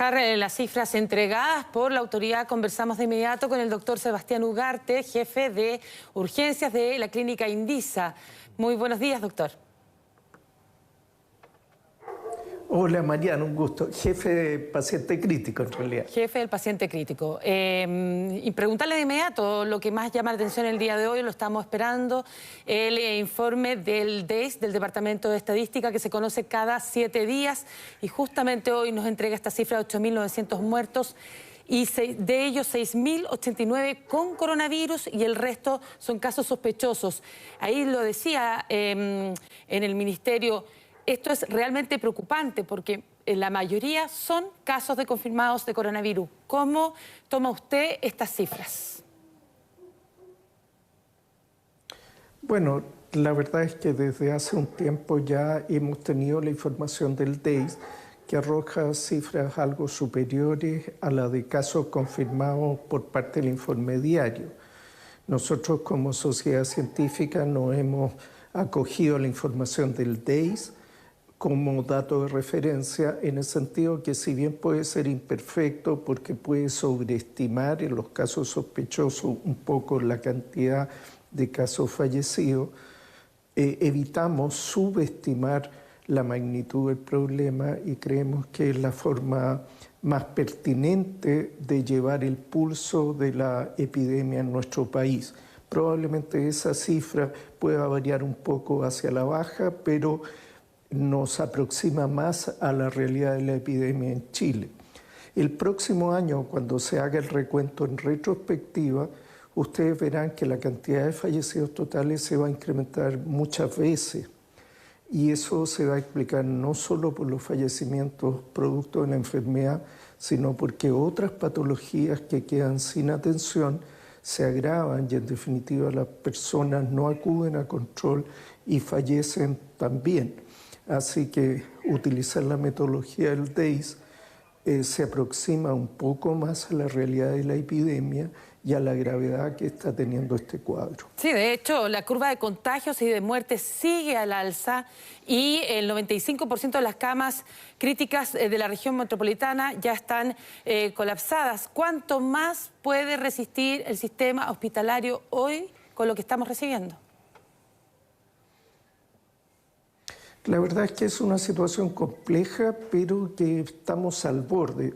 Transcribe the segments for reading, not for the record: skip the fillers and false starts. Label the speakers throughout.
Speaker 1: bajar las cifras entregadas por la autoridad, conversamos de inmediato con el doctor Sebastián Ugarte, jefe de urgencias de la clínica Indisa. Muy buenos días, doctor.
Speaker 2: Hola Mariana, un gusto. Jefe de paciente crítico en realidad.
Speaker 1: Jefe del paciente crítico. Y preguntarle de inmediato lo que más llama la atención el día de hoy, lo estamos esperando, el informe del DEIS, del Departamento de Estadística, que se conoce cada 7 días y justamente hoy nos entrega esta cifra de 8.900 muertos y de ellos 6.089 con coronavirus y el resto son casos sospechosos. Ahí lo decía en el Ministerio. Esto es realmente preocupante porque la mayoría son casos de confirmados de coronavirus. ¿Cómo toma usted estas cifras?
Speaker 2: Bueno, la verdad es que desde hace un tiempo ya hemos tenido la información del DEIS que arroja cifras algo superiores a la de casos confirmados por parte del informe diario. Nosotros como sociedad científica nos hemos acogido a la información del DEIS como dato de referencia, en el sentido que si bien puede ser imperfecto porque puede sobreestimar en los casos sospechosos un poco la cantidad de casos fallecidos, evitamos subestimar la magnitud del problema y creemos que es la forma más pertinente de llevar el pulso de la epidemia en nuestro país. Probablemente esa cifra pueda variar un poco hacia la baja, pero nos aproxima más a la realidad de la epidemia en Chile. El próximo año, cuando se haga el recuento en retrospectiva, ustedes verán que la cantidad de fallecidos totales se va a incrementar muchas veces. Y eso se va a explicar no solo por los fallecimientos producto de la enfermedad, sino porque otras patologías que quedan sin atención se agravan y en definitiva las personas no acuden a control y fallecen también. Así que utilizar la metodología del DEIS se aproxima un poco más a la realidad de la epidemia y a la gravedad que está teniendo este cuadro.
Speaker 1: Sí, de hecho, la curva de contagios y de muertes sigue al alza y el 95% de las camas críticas de la región metropolitana ya están colapsadas. ¿Cuánto más puede resistir el sistema hospitalario hoy con lo que estamos recibiendo?
Speaker 2: La verdad es que es una situación compleja, pero que estamos al borde.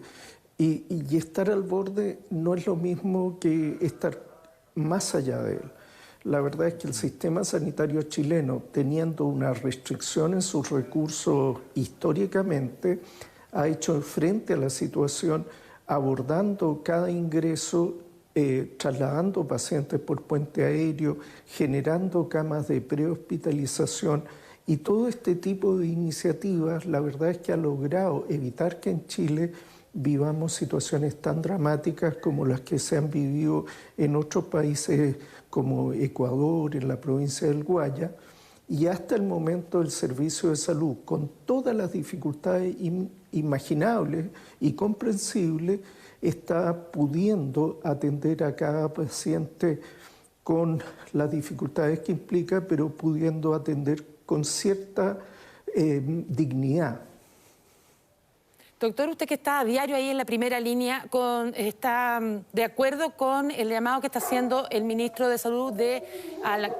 Speaker 2: Y estar al borde no es lo mismo que estar más allá de él. La verdad es que el sistema sanitario chileno, teniendo una restricción en sus recursos históricamente, ha hecho frente a la situación abordando cada ingreso, trasladando pacientes por puente aéreo, generando camas de prehospitalización. Y todo este tipo de iniciativas, la verdad es que ha logrado evitar que en Chile vivamos situaciones tan dramáticas como las que se han vivido en otros países como Ecuador, en la provincia del Guaya, y hasta el momento el servicio de salud, con todas las dificultades imaginables y comprensibles, está pudiendo atender a cada paciente con las dificultades que implica, pero pudiendo atender con cierta dignidad.
Speaker 1: Doctor, usted que está a diario ahí en la primera línea, ¿está de acuerdo con el llamado que está haciendo el ministro de Salud de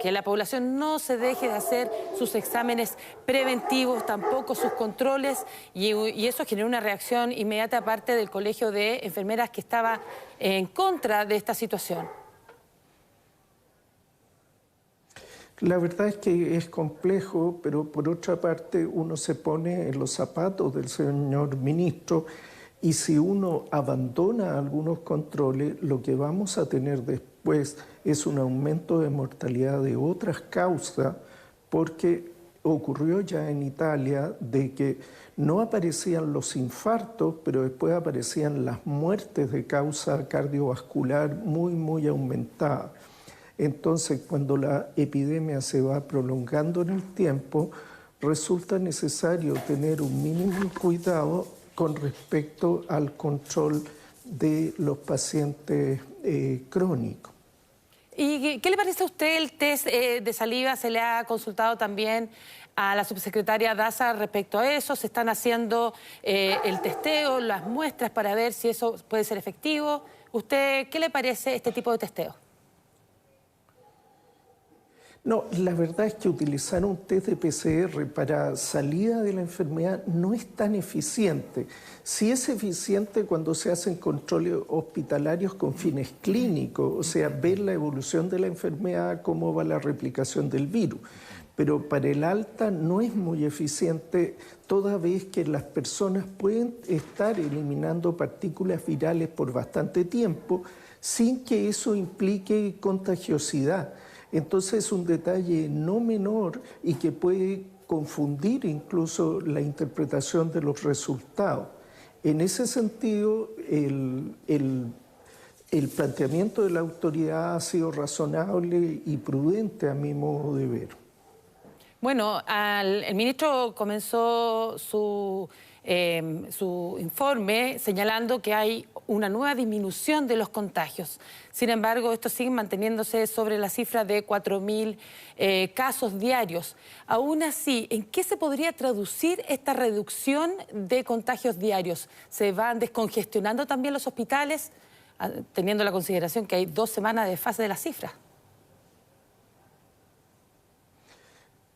Speaker 1: que la población no se deje de hacer sus exámenes preventivos, tampoco sus controles? Y eso generó una reacción inmediata aparte del Colegio de Enfermeras que estaba en contra de esta situación.
Speaker 2: La verdad es que es complejo, pero por otra parte uno se pone en los zapatos del señor ministro y si uno abandona algunos controles, lo que vamos a tener después es un aumento de mortalidad de otras causas, porque ocurrió ya en Italia de que no aparecían los infartos, pero después aparecían las muertes de causa cardiovascular muy aumentadas. Entonces, cuando la epidemia se va prolongando en el tiempo, resulta necesario tener un mínimo cuidado con respecto al control de los pacientes crónicos.
Speaker 1: ¿Y qué le parece a usted el test de saliva? Se le ha consultado también a la subsecretaria Daza respecto a eso. Se están haciendo el testeo, las muestras para ver si eso puede ser efectivo. ¿Usted qué le parece este tipo de testeo?
Speaker 2: No, la verdad es que utilizar un test de PCR para salida de la enfermedad no es tan eficiente. Sí es eficiente cuando se hacen controles hospitalarios con fines clínicos, o sea, ver la evolución de la enfermedad, cómo va la replicación del virus. Pero para el alta no es muy eficiente, toda vez que las personas pueden estar eliminando partículas virales por bastante tiempo sin que eso implique contagiosidad. Entonces es un detalle no menor y que puede confundir incluso la interpretación de los resultados. En ese sentido, el planteamiento de la autoridad ha sido razonable y prudente a mi modo de ver.
Speaker 1: Bueno, el ministro comenzó su informe señalando que hay una nueva disminución de los contagios. Sin embargo, estos siguen manteniéndose sobre la cifra de 4.000 casos diarios. Aún así, ¿en qué se podría traducir esta reducción de contagios diarios? ¿Se van descongestionando también los hospitales, teniendo la consideración que hay 2 semanas de fase de las cifras?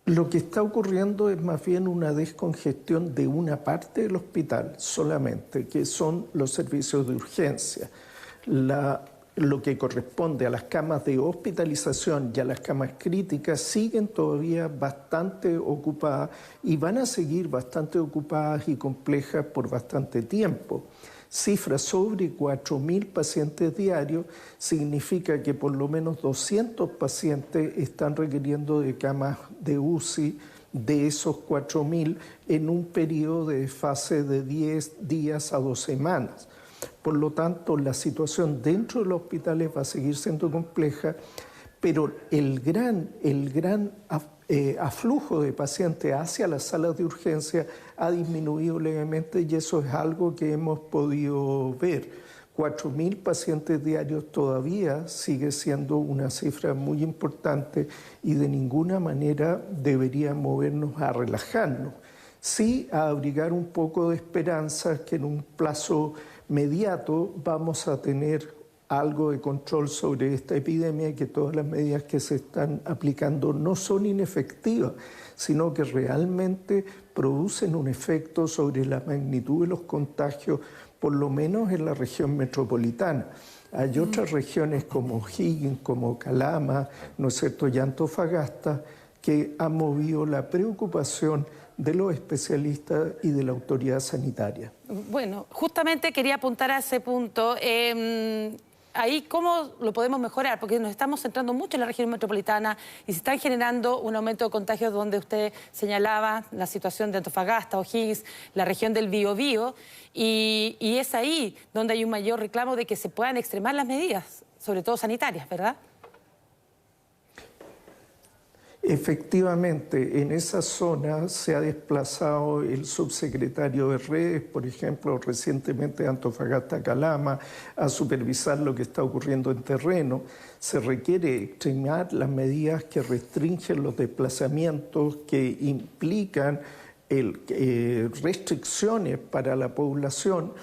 Speaker 2: Lo que está ocurriendo es más bien una descongestión de una parte del hospital solamente, que son los servicios de urgencia. Lo que corresponde a las camas de hospitalización y a las camas críticas siguen todavía bastante ocupadas y van a seguir bastante ocupadas y complejas por bastante tiempo. Cifras sobre 4.000 pacientes diarios significa que por lo menos 200 pacientes están requiriendo de camas de UCI de esos 4.000 en un periodo de fase de 10 días a 2 semanas. Por lo tanto, la situación dentro de los hospitales va a seguir siendo compleja, pero el gran aflujo de pacientes hacia las salas de urgencia ha disminuido levemente y eso es algo que hemos podido ver. 4.000 pacientes diarios todavía sigue siendo una cifra muy importante y de ninguna manera debería movernos a relajarnos. Sí a abrigar un poco de esperanza que en un plazo inmediato vamos a tener algo de control sobre esta epidemia y que todas las medidas que se están aplicando no son inefectivas, sino que realmente producen un efecto sobre la magnitud de los contagios, por lo menos en la región metropolitana. Hay otras regiones como O'Higgins, como Calama, ¿no es cierto?, y Antofagasta, que han movido la preocupación de los especialistas y de la autoridad sanitaria.
Speaker 1: Bueno, justamente quería apuntar a ese punto. Ahí, ¿cómo lo podemos mejorar? Porque nos estamos centrando mucho en la región metropolitana y se están generando un aumento de contagios donde usted señalaba la situación de Antofagasta, O'Higgins, la región del Biobío, y es ahí donde hay un mayor reclamo de que se puedan extremar las medidas, sobre todo sanitarias, ¿verdad?
Speaker 2: Efectivamente, en esa zona se ha desplazado el subsecretario de Redes, por ejemplo, recientemente de Antofagasta Calama, a supervisar lo que está ocurriendo en terreno. Se requiere extremar las medidas que restringen los desplazamientos, que implican restricciones para la población,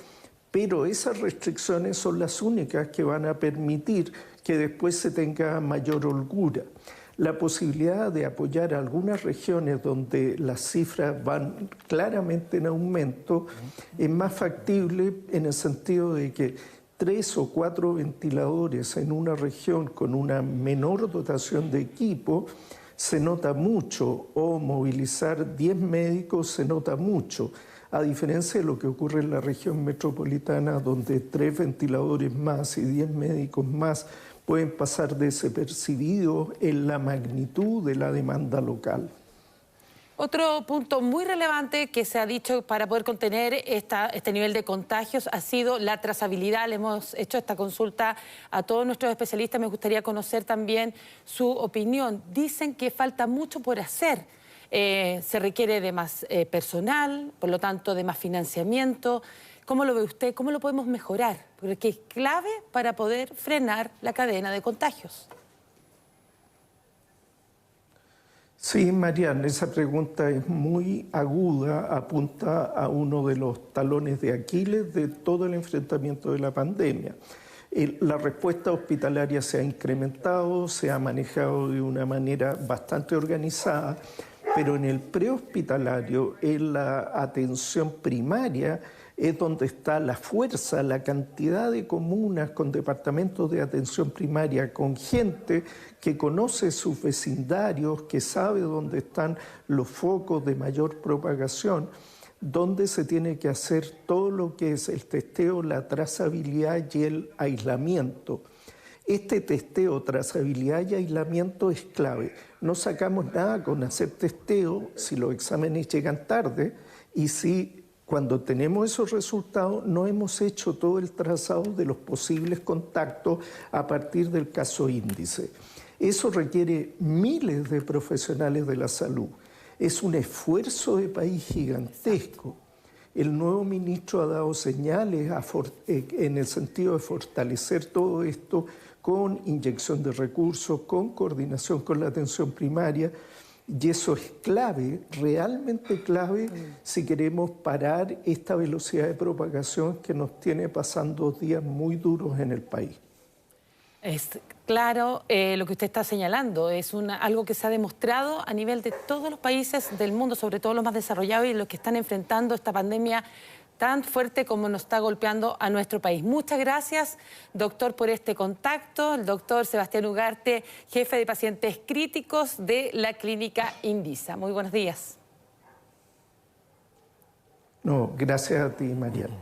Speaker 2: pero esas restricciones son las únicas que van a permitir que después se tenga mayor holgura. La posibilidad de apoyar a algunas regiones donde las cifras van claramente en aumento es más factible en el sentido de que 3 o 4 ventiladores en una región con una menor dotación de equipo se nota mucho, o movilizar 10 médicos se nota mucho, a diferencia de lo que ocurre en la región metropolitana, donde 3 ventiladores más y 10 médicos más pueden pasar desapercibidos en la magnitud de la demanda local.
Speaker 1: Otro punto muy relevante que se ha dicho para poder contener este nivel de contagios ha sido la trazabilidad. Le hemos hecho esta consulta a todos nuestros especialistas. Me gustaría conocer también su opinión. Dicen que falta mucho por hacer. Se requiere de más personal, por lo tanto de más financiamiento. ¿Cómo lo ve usted? ¿Cómo lo podemos mejorar? Porque es clave para poder frenar la cadena de contagios.
Speaker 2: Sí, Mariana, esa pregunta es muy aguda, apunta a uno de los talones de Aquiles de todo el enfrentamiento de la pandemia. La respuesta hospitalaria se ha incrementado, se ha manejado de una manera bastante organizada, pero en el prehospitalario, en la atención primaria, es donde está la fuerza, la cantidad de comunas con departamentos de atención primaria, con gente que conoce sus vecindarios, que sabe dónde están los focos de mayor propagación, donde se tiene que hacer todo lo que es el testeo, la trazabilidad y el aislamiento. Este testeo, trazabilidad y aislamiento es clave. No sacamos nada con hacer testeo si los exámenes llegan tarde y si cuando tenemos esos resultados no hemos hecho todo el trazado de los posibles contactos a partir del caso índice. Eso requiere miles de profesionales de la salud. Es un esfuerzo de país gigantesco. El nuevo ministro ha dado señales en el sentido de fortalecer todo esto con inyección de recursos, con coordinación con la atención primaria, y eso es clave, realmente clave, si queremos parar esta velocidad de propagación que nos tiene pasando días muy duros en el país.
Speaker 1: Es claro lo que usted está señalando, es algo que se ha demostrado a nivel de todos los países del mundo, sobre todo los más desarrollados y los que están enfrentando esta pandemia tan fuerte como nos está golpeando a nuestro país. Muchas gracias, doctor, por este contacto. El doctor Sebastián Ugarte, jefe de pacientes críticos de la clínica Indisa. Muy buenos días.
Speaker 2: No, gracias a ti, Mariana.